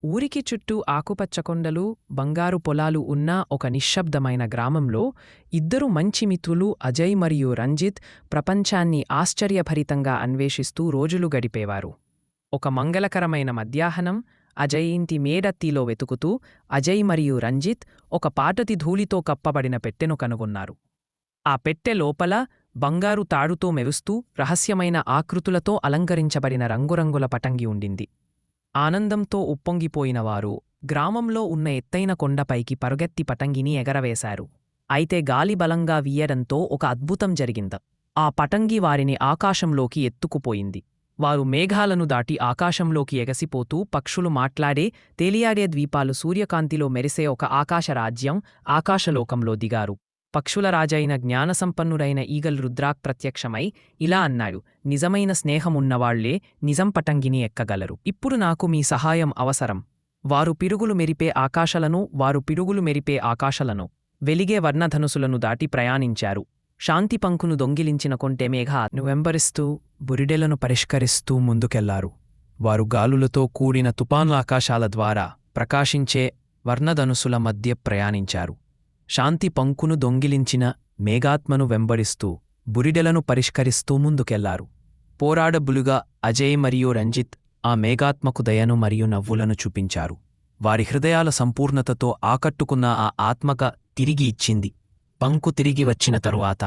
ఊరికి చుట్టూ ఆకుపచ్చ కొండలు, బంగారు పొలాలు ఉన్న ఒక నిశ్శబ్దమైన గ్రామంలో ఇద్దరు మంచి మిత్రులు అజయ్ మరియు రంజిత్ ప్రపంచాన్ని ఆశ్చర్యభరితంగా అన్వేషిస్తూ రోజులు గడిపేవారు. ఒక మంగళకరమైన మధ్యాహ్నం అజయ్ ఇంటి మేడత్తిలో వెతుకుతూ అజయ్ మరియు రంజిత్ ఒక పాతటి ధూళితో కప్పబడిన పెట్టెను కనుగొన్నారు. ఆ పెట్టె లోపల బంగారు తాడుతో మెరుస్తూ రహస్యమైన ఆకృతులతో అలంకరించబడిన రంగురంగుల పటంగి ఉండింది. ఆనందంతో ఉప్పొంగిపోయినవారు గ్రామంలో ఉన్న ఎత్తైన కొండపైకి పరుగెత్తి పటంగిని ఎగరవేశారు. అయితే గాలి బలంగా వీయడంతో ఒక అద్భుతం జరిగింది. ఆ పటంగి వారిని ఆకాశంలోకి ఎత్తుకుపోయింది. వారు మేఘాలను దాటి ఆకాశంలోకి ఎగసిపోతూ పక్షులు మాట్లాడే, తేలియాడే ద్వీపాలు, సూర్యకాంతిలో మెరిసే ఒక ఆకాశరాజ్యం, ఆకాశలోకంలో దిగారు. పక్షుల రాజైన జ్ఞానసంపన్నుడైన ఈగల్ రుద్రాక్ ప్రత్యక్షమై ఇలా అన్నాడు: నిజమైన స్నేహమున్నవాళ్లే నిజం పటంగిని ఎక్కగలరు. ఇప్పుడు నాకు మీ సహాయం అవసరం. వారు పిడుగులు మెరిపే ఆకాశాలను, వెలిగే వర్ణధనుసులను దాటి ప్రయాణించారు. శాంతిపంకును దొంగిలించిన కొంటె మేఘాలను వెంబడిస్తూ, బురిడెలను పరిష్కరిస్తూ ముందుకెళ్లారు. వారు గాలులతో కూడిన తుపాను ఆకాశాల ద్వారా ప్రకాశించే వర్ణధనుసుల మధ్య ప్రయాణించారు. శాంతి పంకును దొంగిలించిన మేఘాత్మను వెంబడిస్తూ, బురిడెలను పరిష్కరిస్తూ ముందుకెళ్లారు. పోరాడబులుగా అజయ్ మరియు రంజిత్ ఆ మేఘాత్మకు దయను మరియు నవ్వులను చూపించారు. వారి హృదయాల సంపూర్ణతతో ఆకట్టుకున్న ఆ ఆత్మక తిరిగి ఇచ్చింది. పంకు తిరిగి వచ్చిన తరువాత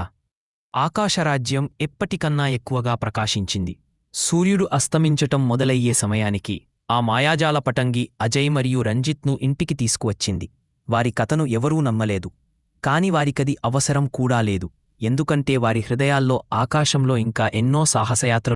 ఆకాశరాజ్యం ఎప్పటికన్నా ఎక్కువగా ప్రకాశించింది. సూర్యుడు అస్తమించటం మొదలయ్యే సమయానికి ఆ మాయాజాల పటంగి అజయ్ మరియు రంజిత్ను ఇంటికి తీసుకువచ్చింది. వారి కథను ఎవరూ నమ్మలేదు. కాని వారికది అవసరం కూడా లేదు. ఎందుకంటే వారి హృదయాల్లో ఆకాశంలో ఇంకా ఎన్నో సాహసయాత్రలు